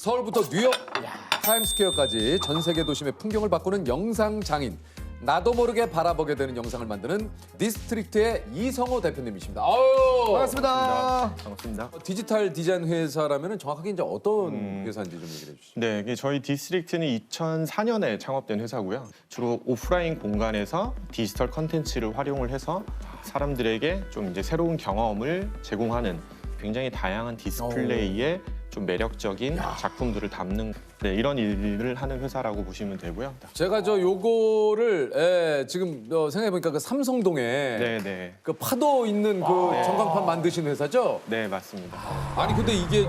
서울부터 뉴욕, 타임스퀘어까지 전 세계 도심의 풍경을 바꾸는 영상 장인. 나도 모르게 바라보게 되는 영상을 만드는 디스트릭트의 이성호 대표님이십니다. 아유, 반갑습니다. 반갑습니다. 디지털 디자인 회사라면 정확하게 이제 어떤 회사인지 좀 얘기를 해주시죠. 네, 이게 저희 디스트릭트는 2004년에 창업된 회사고요. 주로 오프라인 공간에서 디지털 컨텐츠를 활용을 해서 사람들에게 좀 이제 새로운 경험을 제공하는 굉장히 다양한 디스플레이에 좀 매력적인 작품들을 담는 이런 일을 하는 회사라고 보시면 되고요. 제가 저 요거를 지금 생각해보니까 그 삼성동에 네, 그 파도 있는 그 전광판 만드신 회사죠? 네 맞습니다. 아니 근데 이게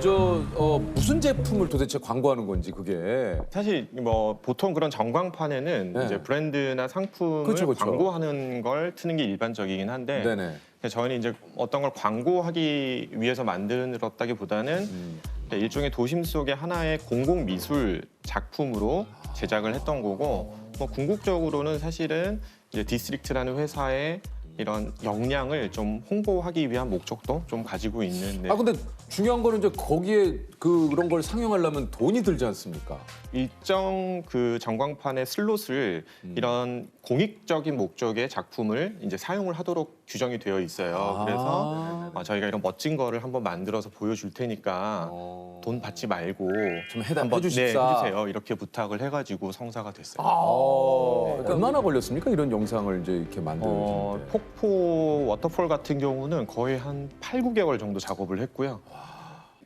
무슨 제품을 도대체 광고하는 건지 그게. 사실 뭐 보통 그런 전광판에는 네. 이제 브랜드나 상품을 그쵸. 광고하는 걸 트는 게 일반적이긴 한데 네네. 저희는 이제 어떤 걸 광고하기 위해서 만들었다기보다는 일종의 도심 속의 하나의 공공 미술 작품으로 제작을 했던 거고, 뭐 궁극적으로는 사실은 이제 디스트릭트라는 회사의 이런 역량을 좀 홍보하기 위한 목적도 좀 가지고 있는. 아 근데 중요한 거는 이제 거기에 그런 걸 상영하려면 돈이 들지 않습니까? 일정 그 전광판의 슬롯을 이런 공익적인 목적의 작품을 이제 사용을 하도록 규정이 되어 있어요. 그래서 저희가 이런 멋진 거를 한번 만들어서 보여줄 테니까 돈 받지 말고 좀 한번 해주십사. 해주세요. 이렇게 부탁을 해가지고 성사가 됐어요. 그러니까 얼마나 걸렸습니까? 이런 영상을 이제 이렇게 만드는데. 폭포 워터폴 같은 경우는 거의 한 8, 9개월 정도 작업을 했고요.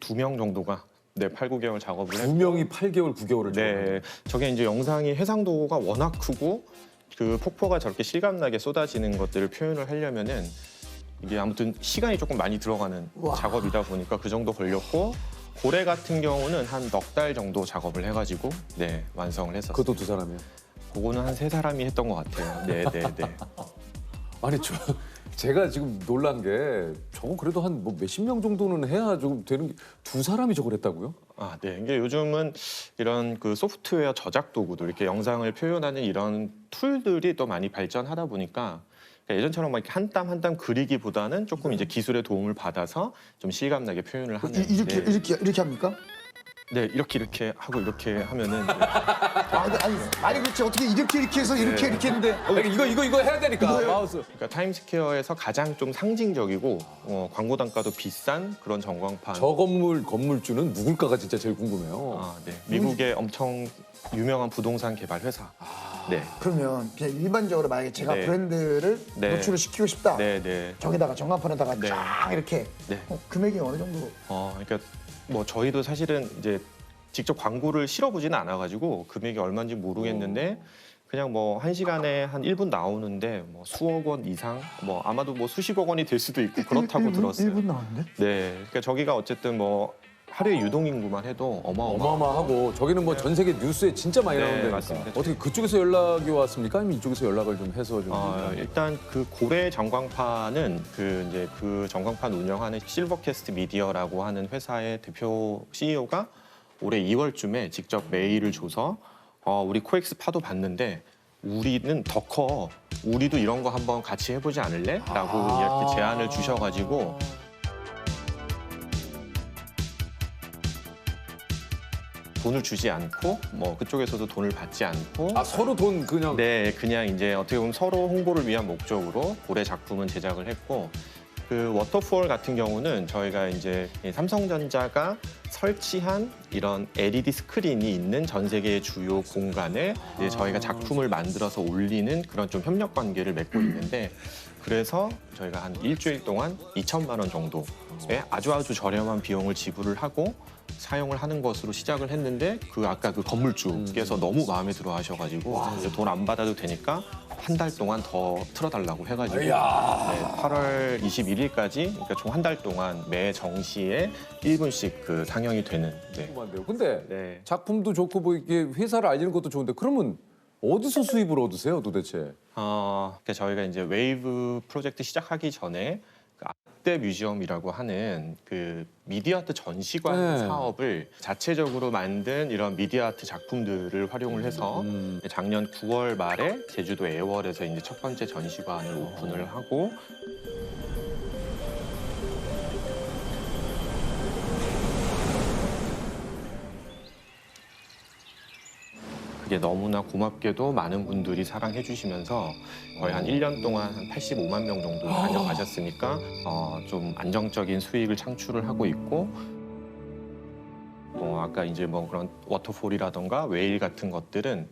2명 정도가 8, 9개월 작업을 했고. 2명이 8개월, 9개월을 네, 저게 이제 영상이 해상도가 워낙 크고 그 폭포가 저렇게 실감나게 쏟아지는 것들을 표현을 하려면은 이게 아무튼 시간이 조금 많이 들어가는 작업이다 보니까 그 정도 걸렸고, 고래 같은 경우는 한 넉 달 정도 작업을 해가지고 완성을 했었어요. 그것도 2사람이요? 그거는 한 3사람이 했던 것 같아요. 네. 아니 제가 지금 놀란 게 저거 그래도 한 뭐 몇십 명 정도는 해야 좀 되는 게 2사람이 저걸 했다고요? 네. 이게 요즘은 이런 그 소프트웨어 저작 도구도 이렇게 영상을 표현하는 이런 툴들이 또 많이 발전하다 보니까 예전처럼 막 이렇게 한 땀 한 땀 그리기보다는 조금 이제 기술의 도움을 받아서 좀 실감나게 표현을 하는. 이렇게 합니까? 네, 이렇게 하고 이렇게 하면은 아니 그렇지, 어떻게 이렇게 해서 이렇게 했는데 이거 해야 되니까 마우스. 그러니까 타임스퀘어에서 가장 좀 상징적이고 광고 단가도 비싼 그런 전광판. 저 건물주는 누굴까가 진짜 제일 궁금해요. 네. 미국의 엄청 유명한 부동산 개발 회사. 네. 그러면 그냥 일반적으로 만약에 제가 네. 브랜드를 네. 노출을 시키고 싶다. 네. 저기다가 전광판에다가 네. 쫙 이렇게 네. 금액이 어느 정도? 그러니까 뭐 저희도 사실은 이제 직접 광고를 실어보지는 않아가지고 금액이 얼마인지 모르겠는데 그냥 뭐 1시간에 한 1분 나오는데 뭐 수억 원 이상, 뭐 아마도 뭐 수십억 원이 될 수도 있고 그렇다고 들었어요. 1분 나왔는데? 네, 그러니까 저기가 어쨌든 뭐 하루에 유동인구만 해도 어마어마하고 저기는 뭐 전 세계 뉴스에 진짜 많이 네, 나오는데 맞습니다. 어떻게 그쪽에서 연락이 왔습니까? 아니면 이쪽에서 연락을 좀 해서 좀 일단 그 고래 전광판은 그 전광판 운영하는 실버캐스트 미디어라고 하는 회사의 대표 CEO가 올해 2월쯤에 직접 메일을 줘서 우리 코엑스 파도 봤는데 우리는 더 커. 우리도 이런 거 한번 같이 해보지 않을래? 라고 이렇게 제안을 주셔가지고 돈을 주지 않고 뭐 그쪽에서도 돈을 받지 않고 서로 돈 그냥 그냥 이제 어떻게 보면 서로 홍보를 위한 목적으로 고래 작품은 제작을 했고, 그 워터폴 같은 경우는 저희가 이제 삼성전자가 설치한 이런 LED 스크린이 있는 전 세계의 주요 공간에 이제 저희가 작품을 만들어서 올리는 그런 좀 협력 관계를 맺고 있는데, 그래서 저희가 한 일주일 동안 2천만 원 정도의 아주 저렴한 비용을 지불을 하고 사용을 하는 것으로 시작을 했는데, 아까 그 건물주께서 너무 마음에 들어 하셔가지고 돈 안 받아도 되니까 한 달 동안 더 틀어달라고 해가지고 8월 21일까지 그러니까 총 한 달 동안 매 정시에 1분씩 그 상영이 되는. 궁금한데요. 근데 작품도 좋고 뭐 이게 회사를 알리는 것도 좋은데 그러면 어디서 수입을 얻으세요, 도대체? 그러니까 저희가 이제 웨이브 프로젝트 시작하기 전에 그 아트 뮤지엄이라고 하는 그 미디어 아트 전시관 사업을 자체적으로 만든 이런 미디어 아트 작품들을 활용을 해서 작년 9월 말에 제주도 애월에서 이제 첫 번째 전시관을 오픈을 하고, 그게 너무나 고맙게도 많은 분들이 사랑해 주시면서 거의 한 1년 동안 한 85만 명 정도 다녀가셨으니까 좀 안정적인 수익을 창출을 하고 있고 아까 이제 뭐 그런 워터폴이라던가 웨일 같은 것들은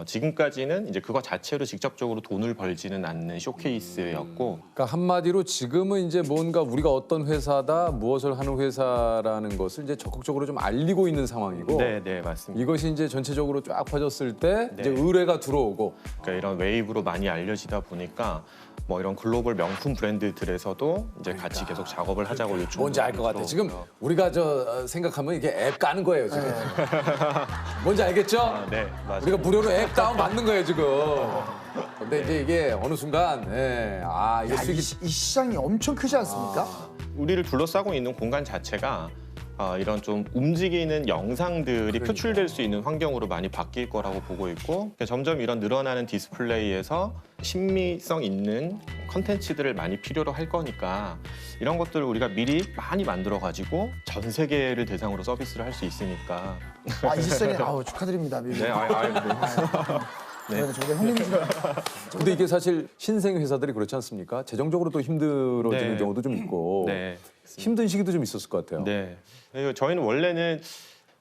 지금까지는 이제 그거 자체로 직접적으로 돈을 벌지는 않는 쇼케이스였고 그러니까 한마디로 지금은 이제 뭔가 우리가 어떤 회사다, 무엇을 하는 회사라는 것을 이제 적극적으로 좀 알리고 있는 상황이고 네, 맞습니다. 이것이 이제 전체적으로 쫙 퍼졌을 때 이제 네. 의뢰가 들어오고 그러니까 이런 웨이브로 많이 알려지다 보니까 뭐 이런 글로벌 명품 브랜드들에서도 이제 같이 계속 작업을 하자고 요청. 뭔지 알 것 같아. 지금 우리가 생각하면 이게 앱 까는 거예요 지금. 뭔지 알겠죠? 네, 맞아요. 우리가 무료로 앱 다운 받는 거예요 지금. 근데 이제 이게 어느 순간 이게 야, 수익이 이 시장이 엄청 크지 않습니까? 우리를 둘러싸고 있는 공간 자체가 이런 좀 움직이는 영상들이 표출될 수 있는 환경으로 많이 바뀔 거라고 보고 있고 그러니까 점점 이런 늘어나는 디스플레이에서 신미성 있는 컨텐츠들을 많이 필요로 할 거니까 이런 것들을 우리가 미리 많이 만들어 가지고 전 세계를 대상으로 서비스를 할 수 있으니까 이지성이 축하드립니다. 미리. 네, 저희가 저보다 형님 근데 이게 사실 신생 회사들이 그렇지 않습니까? 재정적으로 또 힘들어지는 네. 경우도 좀 있고 네. 힘든 시기도 좀 있었을 것 같아요. 네. 그리고 저희는 원래는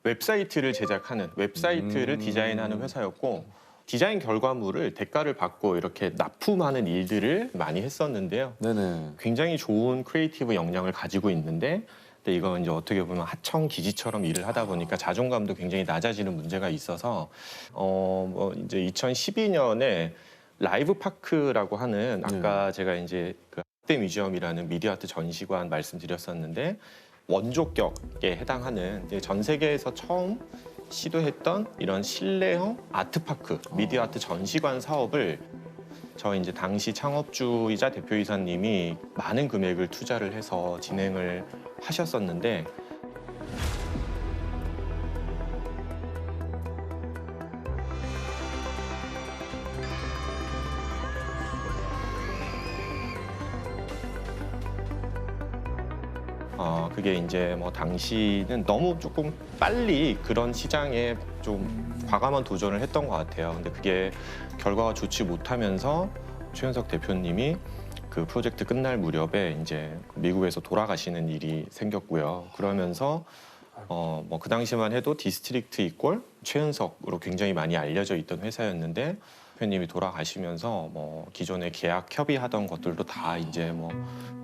웹사이트를 제작하는 웹사이트를 디자인하는 회사였고 디자인 결과물을 대가를 받고 이렇게 납품하는 일들을 많이 했었는데요. 네네. 굉장히 좋은 크리에이티브 역량을 가지고 있는데 근데 이건 이제 어떻게 보면 하청 기지처럼 일을 하다 보니까 자존감도 굉장히 낮아지는 문제가 있어서 뭐 이제 2012년에 라이브 파크라고 하는 아까 제가 이제 그 학대 뮤지엄이라는 미디어 아트 전시관 말씀드렸었는데 원조격에 해당하는 이제 전 세계에서 처음 시도했던 이런 실내형 아트파크 미디어 아트 전시관 사업을 저희 이제 당시 창업주이자 대표이사님이 많은 금액을 투자를 해서 진행을 하셨었는데 그게 이제 뭐 당시는 너무 조금 빨리 그런 시장에 좀 과감한 도전을 했던 것 같아요. 근데 그게 결과가 좋지 못하면서 최현석 대표님이 그 프로젝트 끝날 무렵에 이제 미국에서 돌아가시는 일이 생겼고요. 그러면서 뭐 그 당시만 해도 디스트릭트 이퀄 최현석으로 굉장히 많이 알려져 있던 회사였는데 대표님이 돌아가시면서 뭐 기존에 계약 협의하던 것들도 다 이제 뭐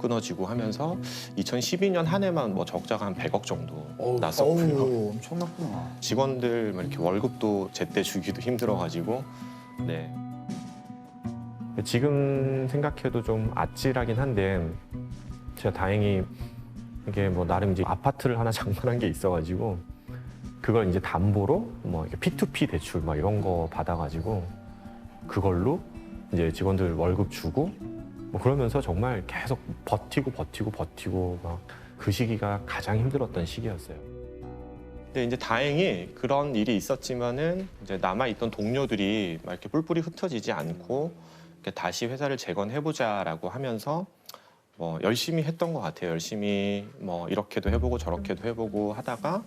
끊어지고 하면서 2012년 한 해만 뭐 적자가 한 100억 정도 났었고요. 엄청났구나. 직원들 뭐 이렇게 월급도 제때 주기도 힘들어가지고 네. 지금 생각해도 좀 아찔하긴 한데 제가 다행히 이게 뭐 나름 이제 아파트를 하나 장만한 게 있어가지고 그걸 이제 담보로 뭐 이렇게 P2P 대출 막 이런 거 받아가지고 그걸로 이제 직원들 월급 주고 뭐 그러면서 정말 계속 버티고 막 그 시기가 가장 힘들었던 시기였어요. 근데 이제 다행히 그런 일이 있었지만은 이제 남아있던 동료들이 막 이렇게 뿔뿔이 흩어지지 않고 이렇게 다시 회사를 재건해보자라고 하면서 뭐 열심히 했던 것 같아요. 열심히 뭐 이렇게도 해보고 저렇게도 해보고 하다가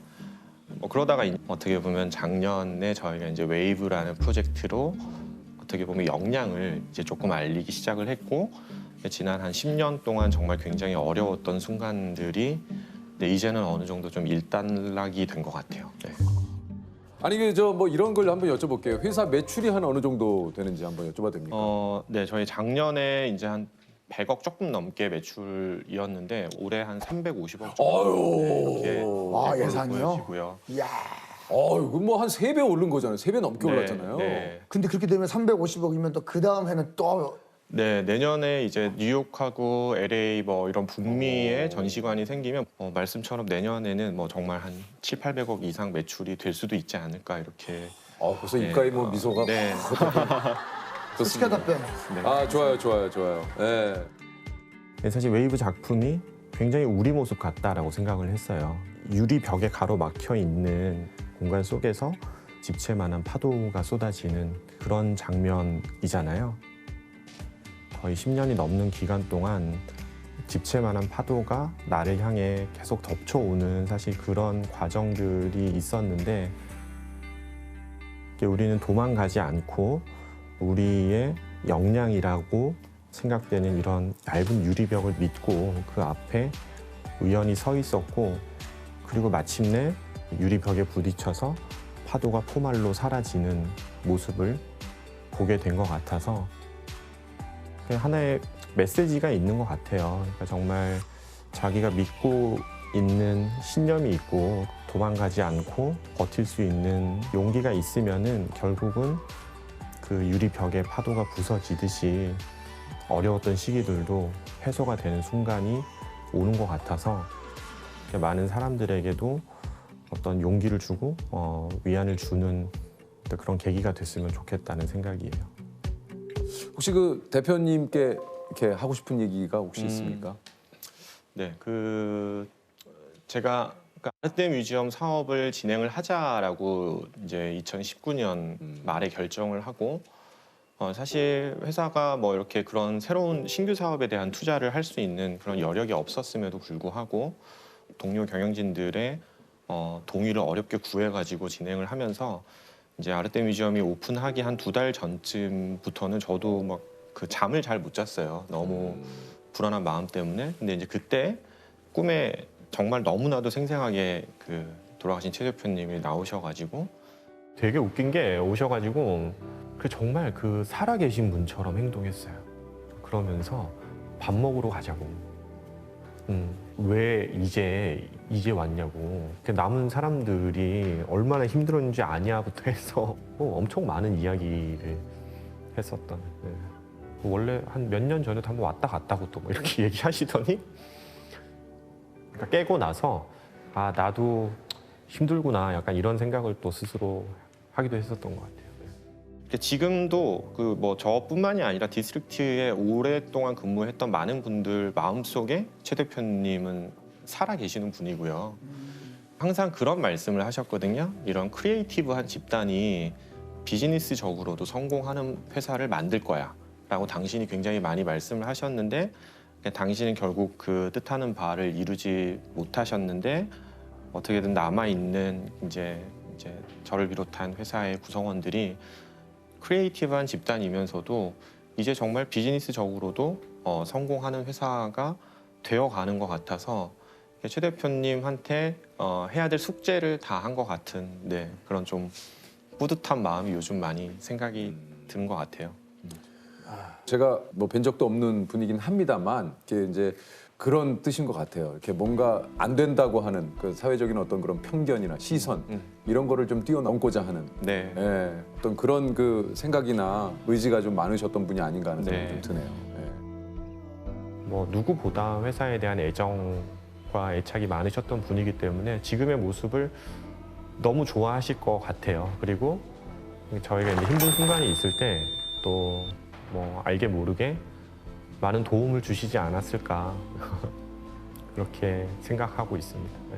뭐 그러다가 어떻게 보면 작년에 저희가 이제 웨이브라는 프로젝트로 어떻게 보면 역량을 이제 조금 알리기 시작을 했고 지난 한 10년 동안 정말 굉장히 어려웠던 순간들이 이제는 어느 정도 좀 일단락이 된 것 같아요. 네. 아니 뭐 이런 걸 한번 여쭤볼게요. 회사 매출이 한 어느 정도 되는지 한번 여쭤봐도 됩니까? 네, 저희 작년에 이제 한 100억 조금 넘게 매출이었는데 올해 한 350억 정도 이렇게 예상이요? 보여지고요. 이야. 이거 뭐 한 3배 오른 거잖아요. 3배 넘게 올랐잖아요. 네. 근데 그렇게 되면 350억이면 또 그 다음 해는 또 네, 내년에 이제 뉴욕하고 LA 뭐 이런 북미에 전시관이 생기면 말씀처럼 내년에는 뭐 정말 한 7, 800억 이상 매출이 될 수도 있지 않을까 이렇게. 벌써 입가에 뭐 미소가 네. 솔직한 답변. 좋아요. 네. 사실 웨이브 작품이 굉장히 우리 모습 같다라고 생각을 했어요. 유리 벽에 가로막혀 있는 공간 속에서 집채만한 파도가 쏟아지는 그런 장면이잖아요. 거의 10년이 넘는 기간 동안 집채만한 파도가 나를 향해 계속 덮쳐오는 사실 그런 과정들이 있었는데 우리는 도망가지 않고 우리의 역량이라고 생각되는 이런 얇은 유리벽을 믿고 그 앞에 우연히 서 있었고, 그리고 마침내 유리벽에 부딪혀서 파도가 포말로 사라지는 모습을 보게 된 것 같아서 하나의 메시지가 있는 것 같아요. 그러니까 정말 자기가 믿고 있는 신념이 있고 도망가지 않고 버틸 수 있는 용기가 있으면은 결국은 그 유리벽에 파도가 부서지듯이 어려웠던 시기들도 해소가 되는 순간이 오는 것 같아서 많은 사람들에게도 어떤 용기를 주고 위안을 주는 그런 계기가 됐으면 좋겠다는 생각이에요. 혹시 그 대표님께 이렇게 하고 싶은 얘기가 혹시 있습니까? 네, 제가 아르테 뮤지엄 사업을 진행을 하자라고 이제 2019년 말에 결정을 하고, 사실 회사가 뭐 이렇게 그런 새로운 신규 사업에 대한 투자를 할 수 있는 그런 여력이 없었음에도 불구하고 동료 경영진들의 동의를 어렵게 구해가지고 진행을 하면서 이제 아르테 뮤지엄이 오픈하기 한 2달 전쯤부터는 저도 막 그 잠을 잘 못 잤어요. 너무 불안한 마음 때문에. 근데 이제 그때 꿈에 정말 너무나도 생생하게 그 돌아가신 최 대표님이 나오셔가지고 되게 웃긴 게 오셔가지고 정말 그 살아계신 분처럼 행동했어요. 그러면서 밥 먹으러 가자고. 왜 이제 왔냐고. 남은 사람들이 얼마나 힘들었는지 아냐부터 해서 엄청 많은 이야기를 했었던. 네. 원래 한 몇 년 전에도 한번 왔다 갔다고 또 뭐 이렇게 얘기하시더니 그러니까 깨고 나서 아 나도 힘들구나 약간 이런 생각을 또 스스로 하기도 했었던 것 같아요. 지금도 그 뭐 저뿐만이 아니라 디스트릭트에 오랫동안 근무했던 많은 분들 마음속에 최 대표님은 살아 계시는 분이고요. 항상 그런 말씀을 하셨거든요. 이런 크리에이티브한 집단이 비즈니스적으로도 성공하는 회사를 만들 거야 라고 당신이 굉장히 많이 말씀을 하셨는데, 당신은 결국 그 뜻하는 바를 이루지 못하셨는데 어떻게든 남아있는 이제 저를 비롯한 회사의 구성원들이 크리에이티브한 집단이면서도 이제 정말 비즈니스적으로도 성공하는 회사가 되어가는 것 같아서 최 대표님한테 해야 될 숙제를 다 한 것 같은 그런 좀 뿌듯한 마음이 요즘 많이 생각이 드는 것 같아요. 제가 뭐 뵌 적도 없는 분이긴 합니다만 이게 이제 그런 뜻인 것 같아요. 이렇게 뭔가 안 된다고 하는 그 사회적인 어떤 그런 편견이나 시선 이런 거를 좀 뛰어넘고자 하는 네. 예, 어떤 그런 그 생각이나 의지가 좀 많으셨던 분이 아닌가 하는 생각이 좀 드네요. 예. 뭐 누구보다 회사에 대한 애정과 애착이 많으셨던 분이기 때문에 지금의 모습을 너무 좋아하실 것 같아요. 그리고 저희가 이제 힘든 순간이 있을 때 또 뭐 알게 모르게 많은 도움을 주시지 않았을까 그렇게 생각하고 있습니다. 네.